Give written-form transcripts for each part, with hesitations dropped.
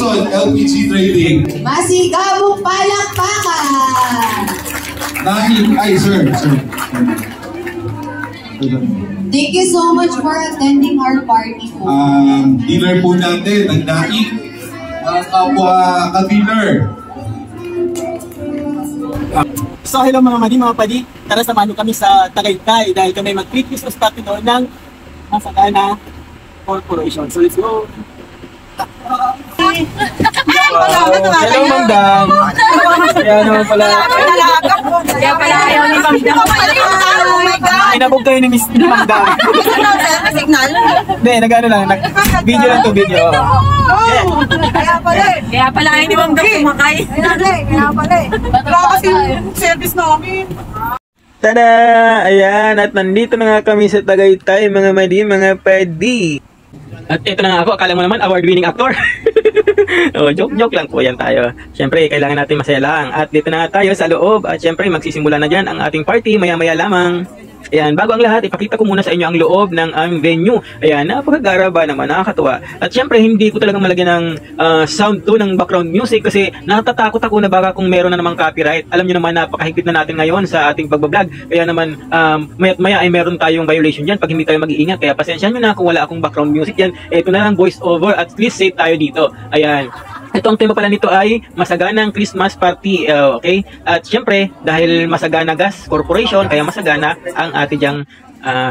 Corporation LPG Trading. Masigabong palakpakan! Sir. Thank you so much for attending our party po. Dealer po natin, ng Naik. Mga kapwa ka-dealer. So hello mga padi, tara samahan kami sa Tagaytay dahil kami mag-Christmas party doon ng Masagana Corporation. So let's go! Hello Ma'am Dan! Kaya naman pala. Kaya pala ayaw ni Ma'am Dan. Oh my God! Inabog kayo ni Miss Ma'am Dan. Signal? Hindi, nag-ano lang. Video lang to video. Kaya pala ayaw ni Ma'am Dan kumakay. Kaya pala eh. Wala kasi service namin. Tada! Ayan, at nandito na nga kami sa Tagaytay, mga mga padi. At ito na nga ako, akala mo naman award-winning actor. Oh, joke lang po yan tayo. Siyempre, kailangan natin masaya lang. At dito na nga tayo sa loob. At siyempre, magsisimula na dyan ang ating party maya-maya lamang. Ayan, bago ang lahat, ipakita ko muna sa inyo ang loob ng aming venue. Ayan, napakagaraba naman, nakakatuwa. At syempre, hindi ko talagang malagyan ng sound to ng background music kasi natatakot ako na baka kung meron na namang copyright. Alam nyo naman, napakahigpit na natin ngayon sa ating pagbablog. Kaya naman, maya ay meron tayong violation dyan pag hindi tayo mag-iingat. Kaya pasensya nyo na kung wala akong background music yan. Ito na lang voice over at least safe tayo dito. Ayan. Ito ang tema pala nito ay Masaganang Christmas Party, okay? At syempre, dahil Masagana Gas Corporation, kaya masagana ang ating diyang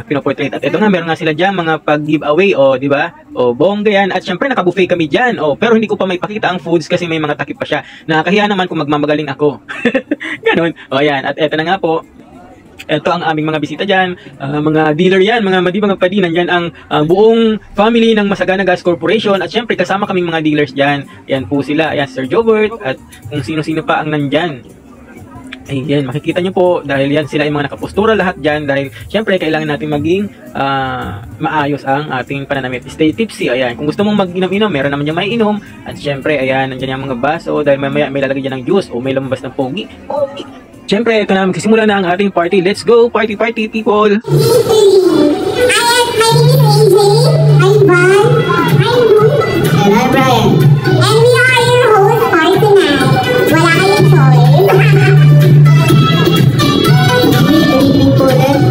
pinoportrait. At ito nga, meron nga sila dyan mga pag-giveaway, di ba? Bongga yan. At syempre, naka-buffet kami dyan. Pero hindi ko pa may pakita ang foods kasi may mga takip pa siya. Nakakahiya naman kung magmamagaling ako. Ganon. Yan. At ito na nga po. Ito ang aming mga bisita dyan, mga dealer yan, mga padi, nandyan ang buong family ng Masagana Gas Corporation at syempre kasama kaming mga dealers dyan. Yan po sila, yan Sir Jobert at kung sino-sino pa ang nandyan. Ayan, makikita nyo po dahil yan sila yung mga nakapostura lahat dyan dahil syempre kailangan natin maging maayos ang ating pananamit. Stay tipsy, ayan. Kung gusto mong mag-inom-inom, meron naman yung maiinom at syempre, ayan, nandyan yung mga baso dahil mamaya may lalagay dyan ng juice o may lumabas ng pogi. Siyempre, ito na, magsisimula na ang ating party. Let's go! Party, party, people! My name is AJ. I'm Brian. I'm Luke. And I'm Brian. And we are your host for tonight. Wala kayong choice. Good evening po ulit.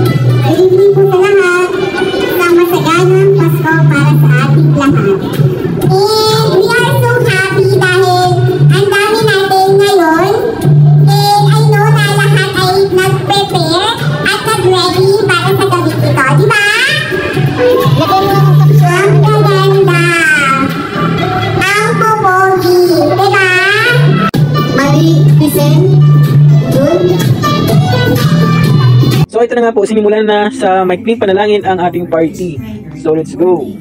Good evening po sa lahat. Isang masaganang Pasko para sa ating lahat. And we are so happy dahil ang dami natin ngayon. Nag-prepare at nag-ready para sa gabi ito, di ba? Lagay mo ang kapsyon. Ang ganda. Ang popogi, di ba? Mali, listen. Good. So ito na nga po, sinimulan na sa maikling panalangin ang ating party. So let's go!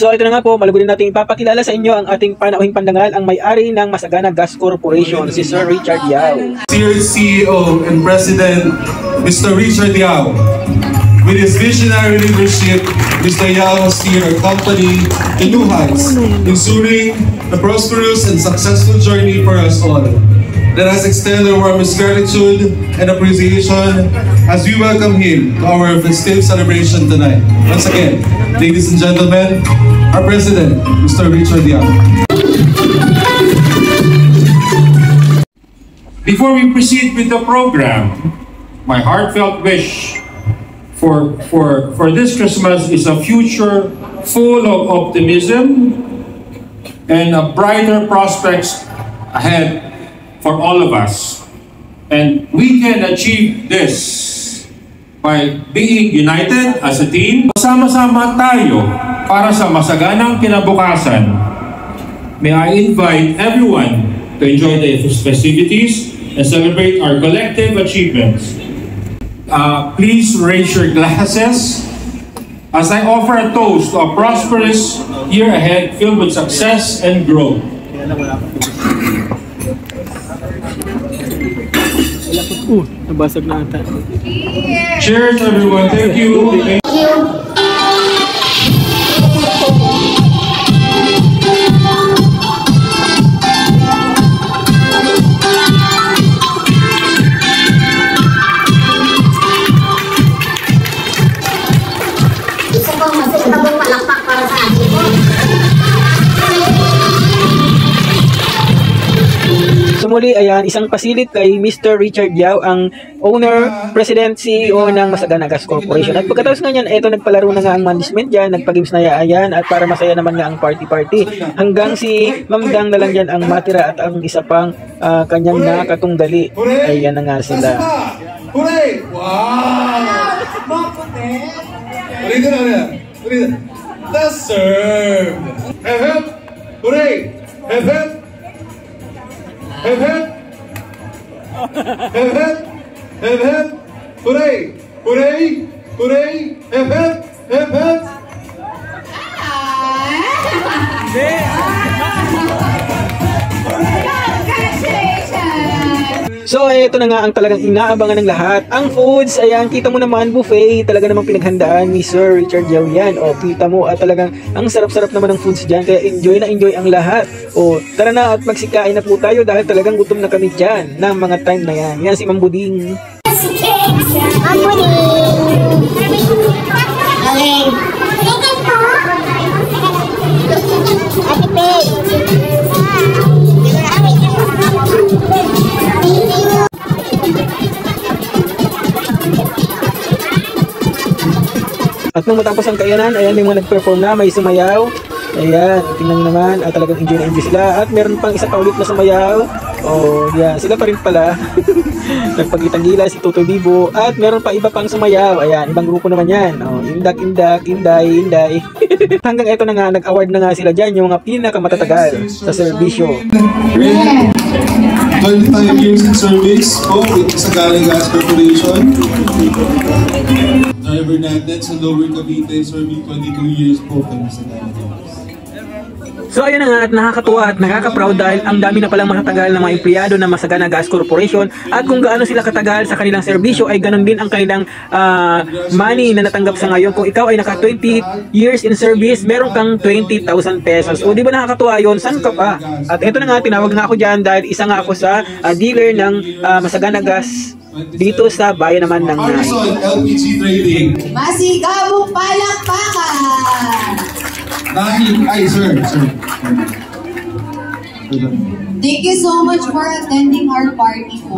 So ito na nga po, malugod natin ipapakilala sa inyo ang ating panauhing pandangal, ang may-ari ng Masagana Gas Corporation, si Sir Richard Yao. Dear CEO and President, Mr. Richard Yao. With his visionary leadership, Mr. Yao has steered our company to new heights, ensuring a prosperous and successful journey for us all. Let us extend our warmest gratitude and appreciation as we welcome him to our festive celebration tonight. Once again, ladies and gentlemen, our President, Mr. Richard Yao. Before we proceed with the program, my heartfelt wish for this Christmas is a future full of optimism and a brighter prospects ahead for all of us. And we can achieve this by being united as a team. Sama-sama tayo para sa masaganang kinabukasan. May I invite everyone to enjoy the festivities and celebrate our collective achievements. Please raise your glasses as I offer a toast to a prosperous year ahead filled with success and growth. Nabasag na ata. Cheers everyone, thank you. Thank you. muli, ayan, isang pasilit kay Mr. Richard Yao, ang owner, president, CEO ng Masagana Gas Corporation. At pagkatapos nga niyan, eto nagpalaro na nga ang management dyan, nagpag-games na ayan, at para masaya naman nga ang party-party. Hanggang si Ma'am Dang na lang dyan ang matira at ang isa pang kanyang nakatunggali. Ayan na nga sila. Hooray! Wow! Ulitin na. Ulitin. The serve! Hep! Hooray! Hep! Hep! Hep! Hep! Hooray! Hooray! Hooray! Hep! Hep! So, ito na nga ang talagang inaabangan ng lahat. Ang foods, ayan, kita mo naman, buffet, talaga namang pinaghandaan ni Sir Richard Yao yan. O, kita mo, at talagang ang sarap-sarap naman ng foods dyan. Kaya enjoy na enjoy ang lahat. O, tara na at magsikain na po tayo dahil talagang gutom na kami dyan ng mga time na yan. Yan si Ma'am Buding. Ang buding! Okay. Second po. Ate Peg. At nung matapos ang kainan, ayan, may mga nag-perform na, may sumayaw. Ayan, tingnan naman, at talagang enjoy na enjoy sila. At meron pang isa pa ulit na sumayaw. Oh, yan, sila pa rin pala. Nagpagitang gila si Toto Bibo. At meron pa iba pang sumayaw. Ayan, ibang grupo naman yan. Oh, Inday. Hanggang eto na nga, nag-award na nga sila dyan, yung mga pinakamatatagal sa serbisyo. 25 years in service po with Masagana Gas Corporation. Driver natin sa Lower Cavite, serving 22 years po kay Masagana Gas. So ayun na nga, at nakakatuwa at nakaka-proud dahil ang dami na palang matatagal ng mga empleyado ng Masagana Gas Corporation, at kung gaano sila katagal sa kanilang serbisyo ay ganun din ang kanilang money na natanggap sa ngayon. Kung ikaw ay naka 20 years in service, meron kang 20,000 pesos. O di ba nakakatuwa yun? Saan ka pa? At ito na nga, tinawag nga ako dyan dahil isa nga ako sa dealer ng Masagana Gas dito sa bayan naman ng Arson LPG Trading. Masigabong palakpakan! Ay, sir. Thank you so much for attending our party po.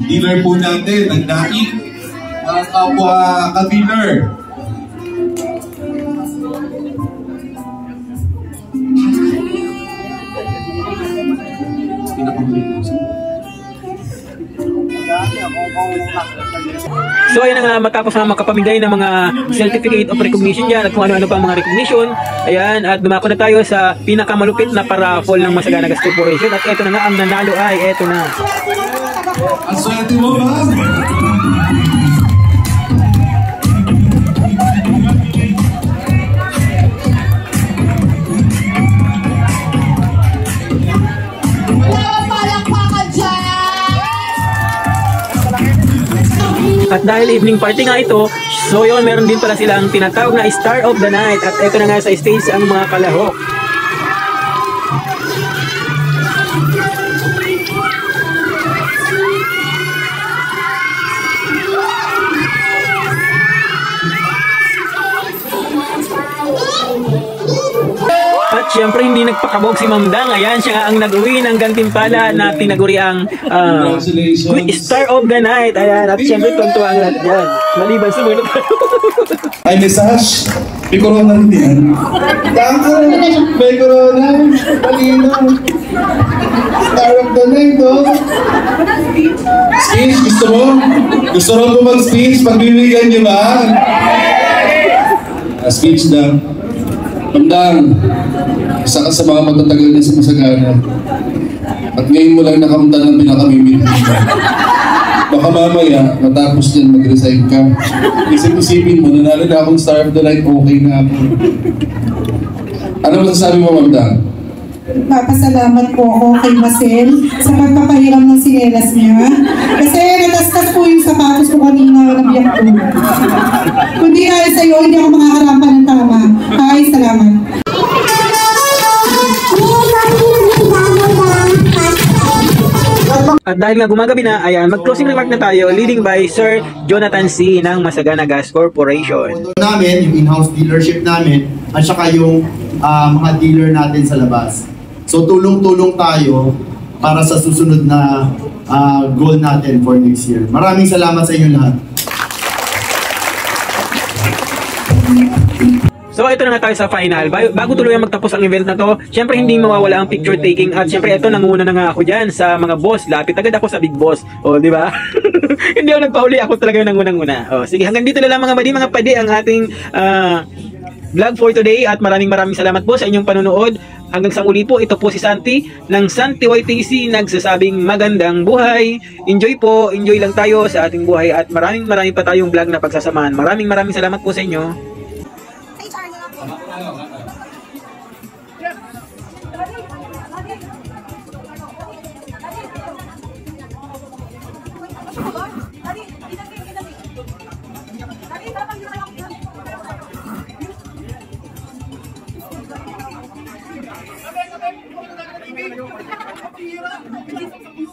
Dealer po natin, ang Naik. Mga kapwa ka-dealer. So ayun na nga, matapos na makapamigay ng mga certificate of recognition dyan at kung ano-ano pa mga recognition, ayan, at dumako na tayo sa pinakamalupit na paraffol ng Masagana Gas Corporation. At eto na nga, ang nanalo ay eto na. Ang swerte mo, ma'am! At dahil evening party nga ito, so yun, meron din pala silang tinatawag na Star of the Night. At eto na nga sa stage ang mga kalahok. At syempre hindi nagpakabog si Ma'am Dang. Ayan, siya nga ang nag-uwi ng gantimpala na tinaguriang Star of the Night. Ayan, at syempre tuntua ang lahat dyan. Maliban sa muna tayo. Ay, message. May corona rin yan. Dancer, may corona. Malino. Star of the Night, oh. Speech, gusto mo? Gusto mo mag-speech? Pagbibigyan niyo ba? Speech lang. Mandang, isa ka sa mga matatagal na sa Masagana. At ngayon mo lang nakamta ng pinakamimit. Baka mamaya, matapos dyan mag-resign ka. Isip-isipin mo, nanalo na akong Star of the Night, okay na ako. Ano masasabi mo, Mandang? Papasalamat po ako kay Marcel sa pagpapahiram ng sinelas niya. Kasi natastas po yung sapatos ko kanina na biyak ko. Kundi dahil sa'yo, hindi ako makakarapan ng tama. Ay, salamat. At dahil nga gumagabi na, ayan, mag-closing remark na tayo, leading by Sir Jonathan C. ng Masagana Gas Corporation. Namin, yung in-house dealership namin, at saka yung mga dealer natin sa labas. So tulong-tulong tayo para sa susunod na goal natin for next year. Maraming salamat sa inyo lahat. So ito na nga tayo sa final. Bago tuluyang magtapos ang event na to, syempre hindi mawawala ang picture taking at syempre ito nanguna na nga ako diyan sa mga boss. Lapit agad ako sa big boss. O, di ba? Hindi ako nagpahuli, ako talaga yung nangunang-una. O, sige, hanggang dito na lang mga pwede ang ating vlog for today at maraming salamat po sa inyong panonood. Hanggang sa uli po, ito po si Santi ng Santi YTC nagsasabing magandang buhay. Enjoy po, enjoy lang tayo sa ating buhay at maraming pa tayong vlog na pagsasamahan. Maraming salamat po sa inyo. Thank you.